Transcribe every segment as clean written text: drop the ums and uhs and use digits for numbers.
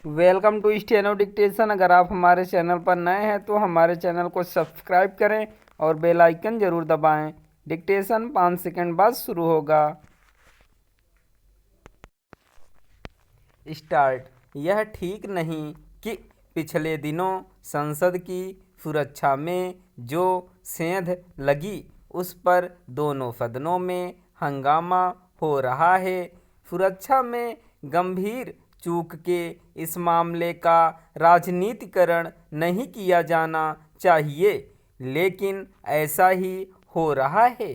Welcome to steno dictation. अगर आप हमारे चैनल पर नए हैं तो हमारे चैनल को सब्सक्राइब करें और बेल आइकन ज़रूर दबाएं। डिक्टेशन 5 सेकंड बाद शुरू होगा। स्टार्ट। यह ठीक नहीं कि पिछले दिनों संसद की सुरक्षा में जो सेंध लगी उस पर दोनों सदनों में हंगामा हो रहा है। सुरक्षा में गंभीर चूक के इस मामले का राजनीतिकरण नहीं किया जाना चाहिए, लेकिन ऐसा ही हो रहा है।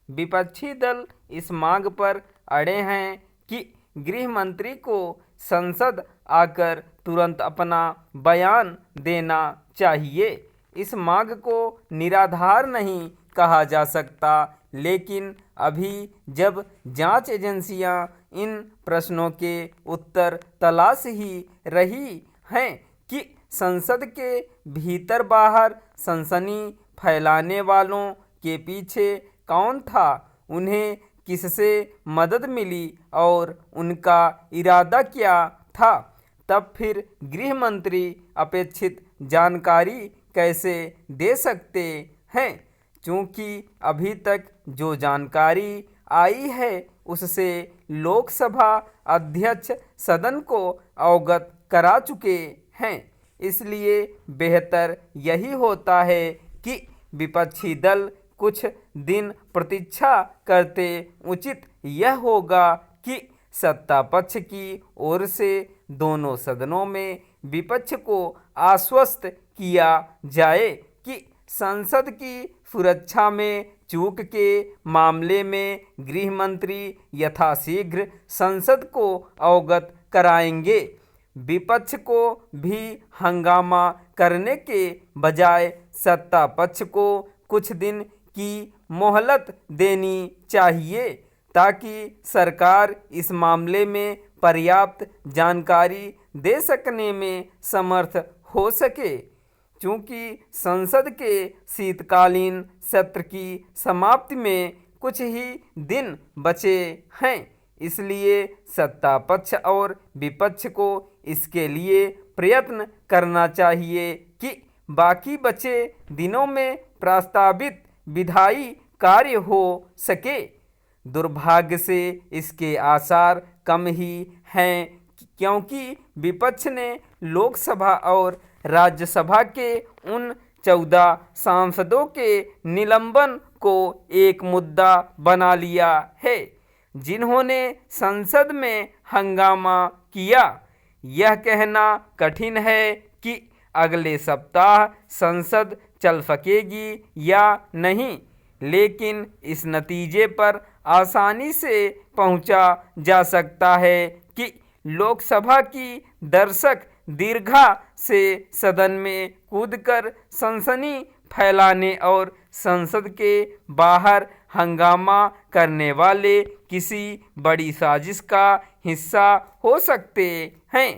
विपक्षी दल इस मांग पर अड़े हैं कि गृह मंत्री को संसद आकर तुरंत अपना बयान देना चाहिए। इस मांग को निराधार नहीं कहा जा सकता, लेकिन अभी जब जांच एजेंसियां इन प्रश्नों के उत्तर तलाश ही रही हैं कि संसद के भीतर बाहर सनसनी फैलाने वालों के पीछे कौन था, उन्हें किससे मदद मिली और उनका इरादा क्या था, तब फिर गृह मंत्री अपेक्षित जानकारी कैसे दे सकते हैं। चूँकि अभी तक जो जानकारी आई है उससे लोकसभा अध्यक्ष सदन को अवगत करा चुके हैं, इसलिए बेहतर यही होता है कि विपक्षी दल कुछ दिन प्रतीक्षा करते। उचित यह होगा कि सत्ता पक्ष की ओर से दोनों सदनों में विपक्ष को आश्वस्त किया जाए कि संसद की सुरक्षा में चूक के मामले में गृह मंत्री यथाशीघ्र संसद को अवगत कराएंगे। विपक्ष को भी हंगामा करने के बजाय सत्ता पक्ष को कुछ दिन की मोहलत देनी चाहिए ताकि सरकार इस मामले में पर्याप्त जानकारी दे सकने में समर्थ हो सके। चूँकि संसद के शीतकालीन सत्र की समाप्ति में कुछ ही दिन बचे हैं, इसलिए सत्ता पक्ष और विपक्ष को इसके लिए प्रयत्न करना चाहिए कि बाकी बचे दिनों में प्रस्तावित विधायी कार्य हो सके। दुर्भाग्य से इसके आसार कम ही हैं, क्योंकि विपक्ष ने लोकसभा और राज्यसभा के उन 14 सांसदों के निलंबन को एक मुद्दा बना लिया है जिन्होंने संसद में हंगामा किया। यह कहना कठिन है कि अगले सप्ताह संसद चल सकेगी या नहीं, लेकिन इस नतीजे पर आसानी से पहुंचा जा सकता है कि लोकसभा की दर्शक दीर्घा से सदन में कूदकर सनसनी फैलाने और संसद के बाहर हंगामा करने वाले किसी बड़ी साजिश का हिस्सा हो सकते हैं।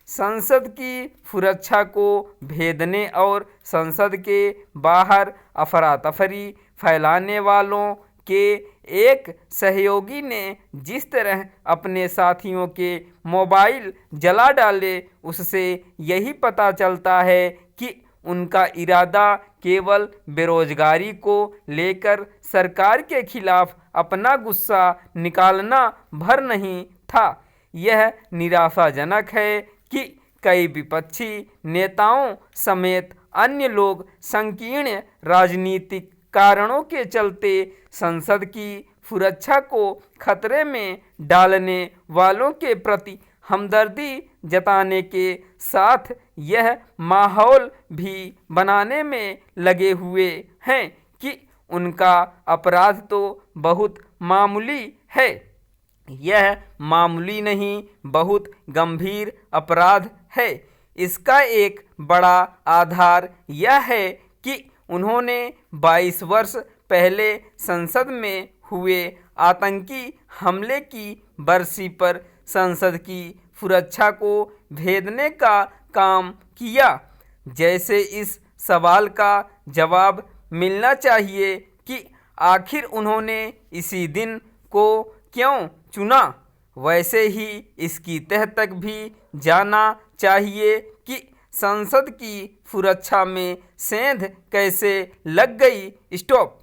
संसद की सुरक्षा को भेदने और संसद के बाहर अफरा तफरी फैलाने वालों के एक सहयोगी ने जिस तरह अपने साथियों के मोबाइल जला डाले, उससे यही पता चलता है कि उनका इरादा केवल बेरोजगारी को लेकर सरकार के खिलाफ अपना गुस्सा निकालना भर नहीं था। यह निराशाजनक है कि कई विपक्षी नेताओं समेत अन्य लोग संकीर्ण राजनीतिक कारणों के चलते संसद की सुरक्षा को खतरे में डालने वालों के प्रति हमदर्दी जताने के साथ यह माहौल भी बनाने में लगे हुए हैं कि उनका अपराध तो बहुत मामूली है। यह मामूली नहीं, बहुत गंभीर अपराध है। इसका एक बड़ा आधार यह है कि उन्होंने 22 वर्ष पहले संसद में हुए आतंकी हमले की बरसी पर संसद की सुरक्षा को भेदने का काम किया। जैसे इस सवाल का जवाब मिलना चाहिए कि आखिर उन्होंने इसी दिन को क्यों चुना, वैसे ही इसकी तह तक भी जाना चाहिए कि संसद की सुरक्षा में सेंध कैसे लग गई। स्टॉप।